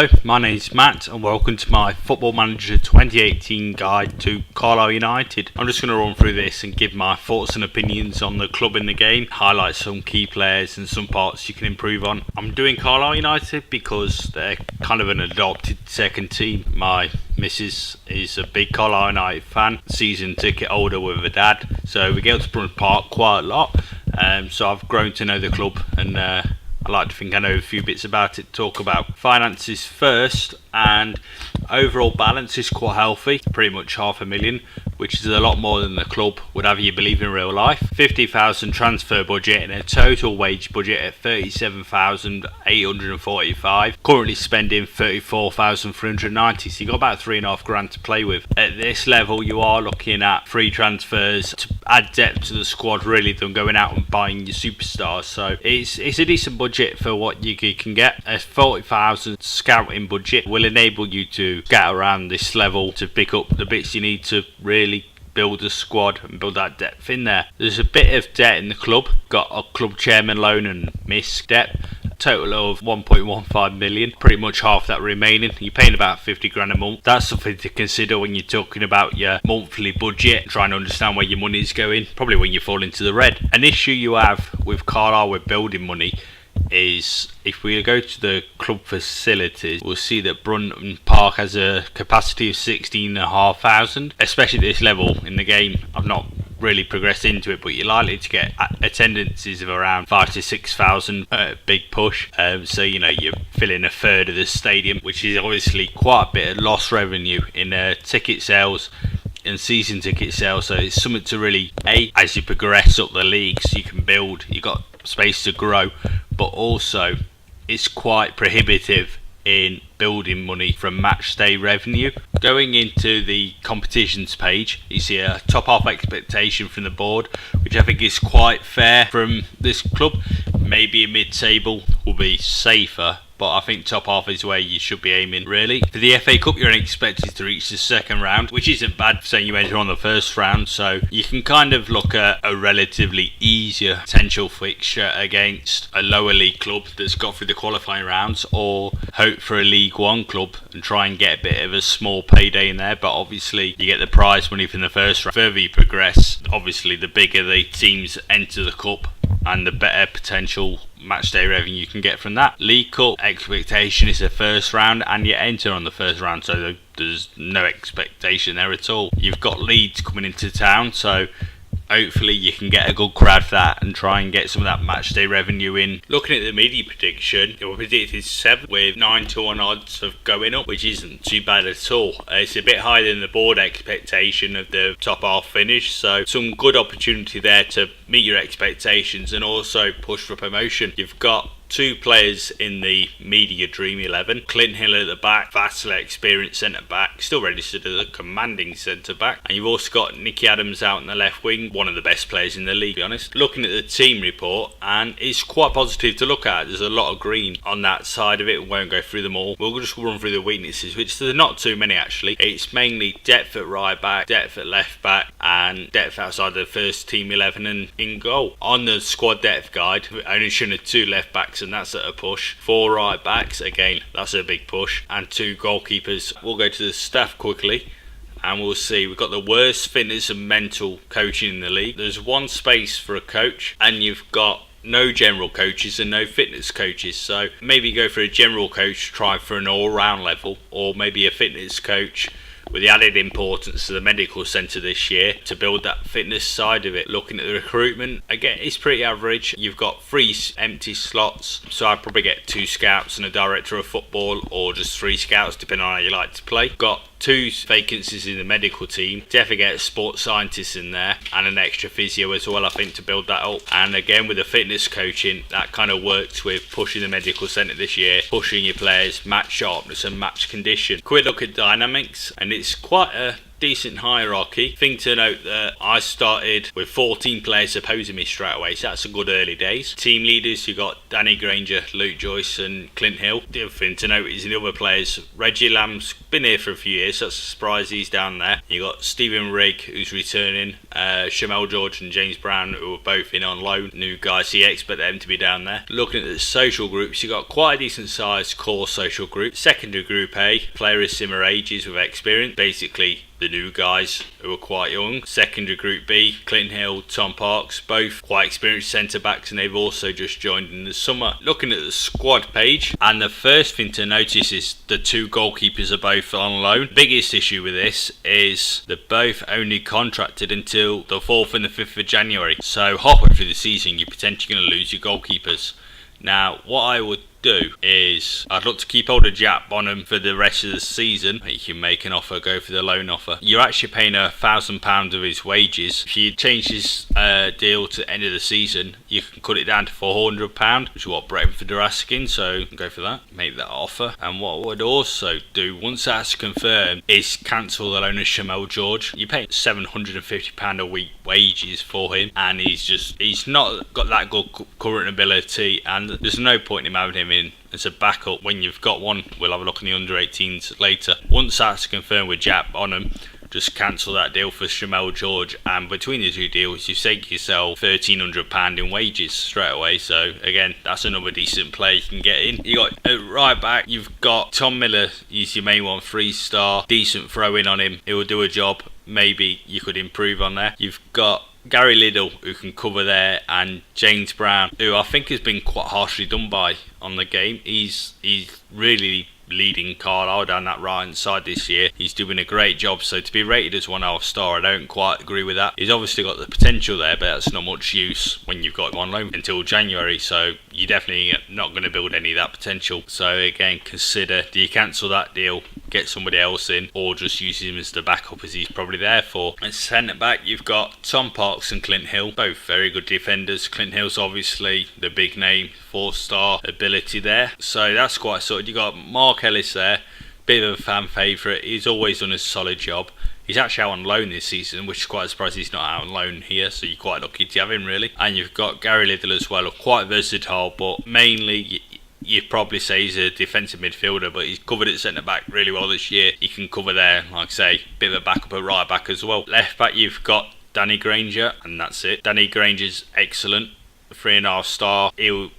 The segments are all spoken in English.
Hello, my name's Matt and welcome to my Football Manager 2018 guide to Carlisle United. I'm just going to run through this and give my thoughts and opinions on the club in the game, highlight some key players and some parts you can improve on. I'm doing Carlisle United because they're kind of an adopted second team. My missus is a big Carlisle United fan, season ticket holder with her dad, so we go to Brunt Park quite a lot. So I've grown to know the club and I like to think I know a few bits about it. Talk about finances first, and overall balance is quite healthy, pretty much $500,000, which is a lot more than the club would have you believe in real life. 50,000 transfer budget and a total wage budget at 37,845. Currently spending 34,390, so you got about $3,500 to play with. At this level, you are looking at free transfers to add depth to the squad, really, than going out and buying your superstars. So it's a decent budget for what you can get. A 40,000 scouting budget will enable you to scout around this level to pick up the bits you need to really build a squad and build that depth in there. There's a bit of debt in the club. Got a club chairman loan and MISC debt. Total of 1.15 million, pretty much half that remaining. You're paying about 50 grand a month. That's something to consider when you're talking about your monthly budget, trying to understand where your money's going, probably when you fall into the red. An issue you have with Carlisle with building money is if we go to the club facilities, we'll see that Brunt Park has a capacity of 16,500. Especially at this level in the game, I've not really progressed into it, but you're likely to get attendances of around 5,000 to 6,000 big push. So you're filling a third of the stadium, which is obviously quite a bit of lost revenue in ticket sales and season ticket sales. So it's something to really, as you progress up the leagues, you can build, you've got space to grow, but also it's quite prohibitive in building money from match day revenue. Going into the competitions page, you see a top half expectation from the board, which I think is quite fair from this club. Maybe a mid-table will be safer, but I think top half is where you should be aiming, really. For the FA Cup, you're expected to reach the second round, which isn't bad for saying you enter on the first round, so you can kind of look at a relatively easier potential fixture against a lower league club that's got through the qualifying rounds, or hope for a League One club and try and get a bit of a small payday in there. But obviously you get the prize money from the first round. The further you progress, obviously the bigger the teams enter the cup and the better potential match day revenue you can get from that. League Cup expectation is the first round, and you enter on the first round, so there's no expectation there at all. You've got Leeds coming into town, so hopefully you can get a good crowd for that and try and get some of that match day revenue in. Looking at the media prediction, it was predicted 7 with 9-1 odds of going up, which isn't too bad at all. It's a bit higher than the board expectation of the top half finish, so some good opportunity there to meet your expectations and also push for promotion. You've got 2 players in the media dream 11. Clint Hill at the back, vastly experienced centre back, still registered as a commanding centre back. And you've also got Nicky Adams out in the left wing, one of the best players in the league, to be honest. Looking at the team report, and it's quite positive to look at. There's a lot of green on that side of it. We won't go through them all. We'll just run through the weaknesses, which there's not too many actually. It's mainly depth at right back, depth at left back, and depth outside the first team 11 and in goal. On the squad depth guide, we're only showing 2 left backs, and that's at a push. 4 right backs, again, that's a big push, and 2 goalkeepers. We'll go to the staff quickly and we'll see. We've got the worst fitness and mental coaching in the league. There's 1 space for a coach, and you've got no general coaches and no fitness coaches. So maybe go for a general coach, try for an all-round level, or maybe a fitness coach with the added importance of the medical centre this year to build that fitness side of it. Looking at the recruitment, again, it's pretty average. You've got 3 empty slots, so I'd probably get 2 scouts and a director of football, or just 3 scouts depending on how you like to play. Got 2 vacancies in the medical team. Definitely get a sports scientist in there and an extra physio as well, I think, to build that up. And again, with the fitness coaching, that kind of works with pushing the medical centre this year, pushing your players match sharpness and match condition. Quick look at dynamics, and it's quite a decent hierarchy. Thing to note that I started with 14 players opposing me straight away, so that's a good early days. Team leaders, you got Danny Granger, Luke Joyce and Clint Hill. The other thing to note is the other players, Reggie Lamb's been here for a few years, so that's a surprise he's down there. You got Stephen Rigg, who's returning, Shamel George and James Brown, who are both in on loan. New guys, so you expect them to be down there. Looking at the social groups, you got quite a decent sized core social group. Secondary group A, players similar ages with experience, basically the new guys who are quite young. Secondary group B, Clinton Hill, Tom Parks, both quite experienced centre backs, and they've also just joined in the summer. Looking at the squad page, and the first thing to notice is the two goalkeepers are both on loan. Biggest issue with this is they're both only contracted until the 4th and the 5th of January, so halfway through the season you're potentially going to lose your goalkeepers. Now what I would do is I'd look to keep hold of Jack Bonham for the rest of the season. You can make an offer, go for the loan offer. You're actually paying £1,000 of his wages. If you change his deal to the end of the season, you can cut it down to £400, which is what Brentford are asking, so go for that, make that offer. And what I would also do, once that's confirmed, is cancel the loan of Shamel George. You're paying £750 a week wages for him, and he's not got that good current ability, and there's no point in having him in as a backup when you've got one. We'll have a look in the under 18s later. Once that's confirmed with Jack Bonham, just cancel that deal for Shamel George, and between the two deals you save yourself £1,300 in wages straight away. So again, that's another decent play you can get in. You got right back, you've got Tom Miller, he's your main one, 3-star, decent throw in on him, he will do a job. Maybe you could improve on there. You've got Gary Liddell, who can cover there, and James Brown, who I think has been quite harshly done by on the game. He's really leading Carlisle down that right hand side this year. He's doing a great job, so to be rated as 1.5 star, I don't quite agree with that. He's obviously got the potential there, but that's not much use when you've got him on loan until January, so you're definitely not going to build any of that potential. So again, consider, do you cancel that deal, get somebody else in, or just use him as the backup as he's probably there for? And centre back, you've got Tom Parks and Clint Hill, both very good defenders. Clint Hill's obviously the big name, 4-star ability there, so that's quite sorted. You got Mark Ellis there, bit of a fan favourite. He's always done a solid job. He's actually out on loan this season, which is quite a surprise he's not out on loan here, so you're quite lucky to have him really. And you've got Gary Liddell as well, quite versatile, but mainly you'd probably say he's a defensive midfielder, but he's covered at centre back really well this year. He can cover there, like I say, bit of a backup at right back as well. Left back, you've got Danny Granger, and that's it. Danny Granger's excellent, 3.5 star. He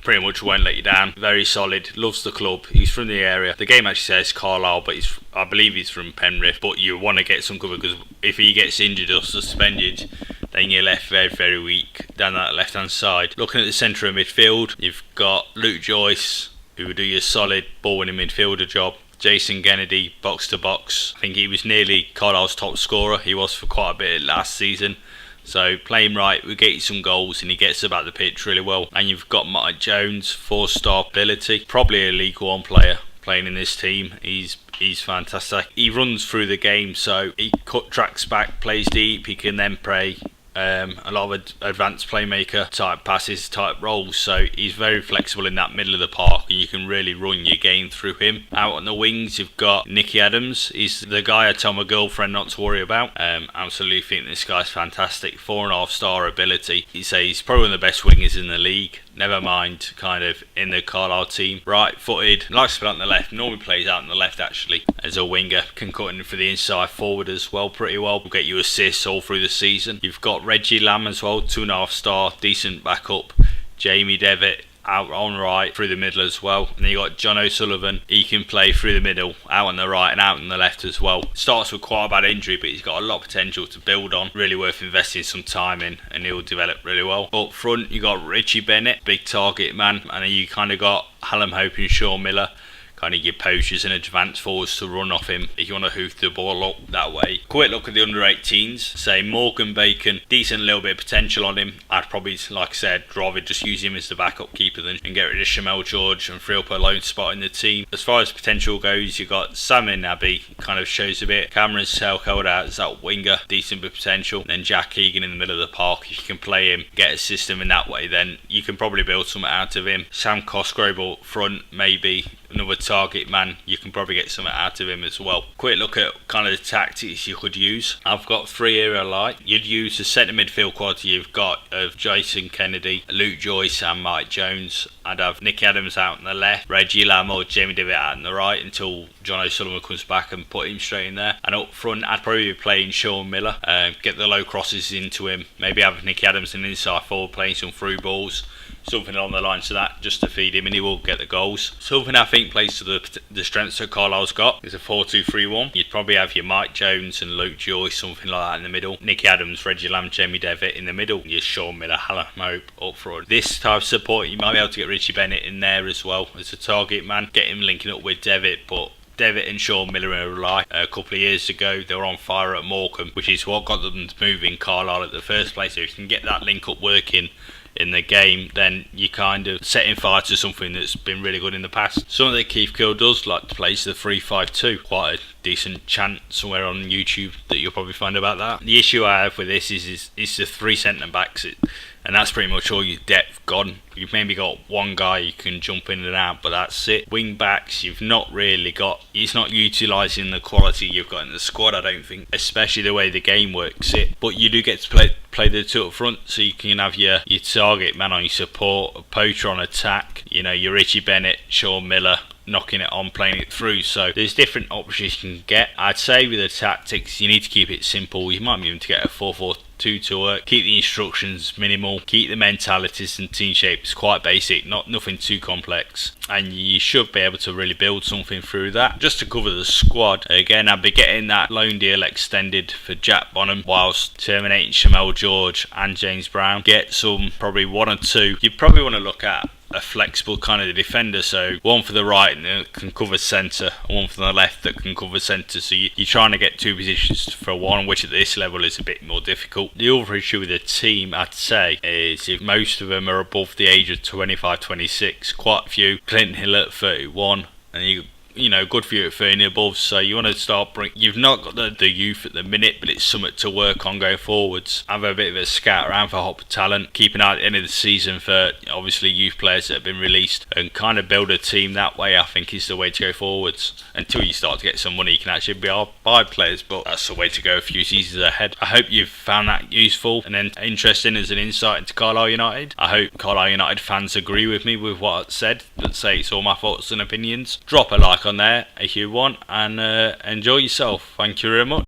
pretty much won't let you down. Very solid, loves the club. He's from the area. The game actually says Carlisle, but I believe he's from Penrith. But you want to get some cover, because if he gets injured or suspended, then you're left very, very weak down that left hand side. Looking at the centre of midfield, you've got Luke Joyce, who will do your solid ball winning midfielder job. Jason Kennedy, box to box. I think he was nearly Carlisle's top scorer. He was for quite a bit last season. So play him right, we get you some goals, and he gets about the pitch really well. And you've got Mike Jones, 4-star ability, probably a League One player playing in this team. He's fantastic. He runs through the game, so he tracks back, plays deep. He can then play a lot of advanced playmaker type passes, type roles, so he's very flexible in that middle of the park, and you can really run your game through him. Out on the wings, you've got Nicky Adams. He's the guy I tell my girlfriend not to worry about. Absolutely think this guy's fantastic, 4.5 star ability. He's probably one of the best wingers in the league, never mind kind of in the Carlisle team. Right footed, likes to play on the left, normally plays out on the left actually as a winger, can cut in for the inside forward as well pretty well, will get you assists all through the season. You've got Reggie Lamb as well, 2.5 star, decent backup. Jamie Devitt out on right, through the middle as well. And then you got John O'Sullivan, he can play through the middle, out on the right and out on the left as well. Starts with quite a bad injury, but he's got a lot of potential to build on. Really worth investing some time in, and he'll develop really well. Up front, you got Richie Bennett, big target man, and then you kind of got Hallam Hope and Sean Miller, kind of your poachers and advanced forwards to run off him if you want to hoof the ball up that way. Quick look at the under 18s. Say Morgan Bacon, decent little bit of potential on him. I'd probably, like I said, rather just use him as the backup keeper and get rid of Shamel George and free up a lone spot in the team. As far as potential goes, you've got Sam Abbey, kind of shows a bit. Cameron Selkold out as that winger, decent bit of potential. And then Jack Egan in the middle of the park. If you can play him, get a system in that way, then you can probably build something out of him. Sam Cosgrove up front, maybe another target man, you can probably get something out of him as well. Quick look at kind of the tactics you could use. I've got 3 here I like. You'd use the centre midfield quality you've got of Jason Kennedy, Luke Joyce and Mike Jones. I'd have Nicky Adams out on the left, Reggie Lamb or Jamie Devitt out on the right until John O'Sullivan comes back and put him straight in there. And up front, I'd probably be playing Sean Miller, get the low crosses into him, maybe have Nicky Adams an inside forward playing some through balls, something along the lines of that, just to feed him and he will get the goals. Something I think plays to the strengths that Carlisle's got is a 4-2-3-1. You'd probably have your Mike Jones and Luke Joyce, something like that in the middle. Nicky Adams, Reggie Lamb, Jamie Devitt in the middle. Your Sean Miller, Hallam Hope up front. This type of support, you might be able to get Richie Bennett in there as well as a target man. Get him linking up with Devitt, but Devitt and Sean Miller in a rely. A couple of years ago, they were on fire at Morecambe, which is what got them to move in Carlisle at the first place. So if you can get that link up working in the game, then you kind of setting fire to something that's been really good in the past. Something that Keith Gill does like to play is the 3-5-2. Quite a decent chant somewhere on YouTube that you'll probably find about that. The issue I have with this is the 3 centre backs, and that's pretty much all your depth gone. You've maybe got one guy you can jump in and out, but that's it. Wing backs, you've not really got. It's not utilising the quality you've got in the squad, I don't think, especially the way the game works it. But you do get to play the 2 up front, so you can have your target man on your support, a poacher on attack, your Richie Bennett, Sean Miller knocking it on, playing it through. So there's different options you can get. I'd say with the tactics, you need to keep it simple. You might be able to get a 4-4-2 to work. Keep the instructions minimal. Keep the mentalities and team shapes quite basic, nothing too complex. And you should be able to really build something through that. Just to cover the squad, again, I'd be getting that loan deal extended for Jack Bonham whilst terminating Shamel George and James Brown. Get some, probably 1 or 2. You probably want to look at a flexible kind of defender, so one for the right that can cover centre and one for the left that can cover centre, so you're trying to get 2 positions for one, which at this level is a bit more difficult. The other issue with the team, I'd say, is if most of them are above the age of 25-26, quite a few. Clinton Hill at 31, and good for you at 30 above, so you want to start you've not got the youth at the minute, but it's something to work on going forwards. Have a bit of a scout around for hot talent, keep an eye at the end of the season for obviously youth players that have been released, and kind of build a team that way. I think is the way to go forwards until you start to get some money. You can actually buy players, but that's the way to go a few seasons ahead. I hope you've found that useful and then interesting as an insight into Carlisle United. I hope Carlisle United fans agree with me with what I said, but say it's all my thoughts and opinions. Drop a like on there if you want, and enjoy yourself. Thank you very much.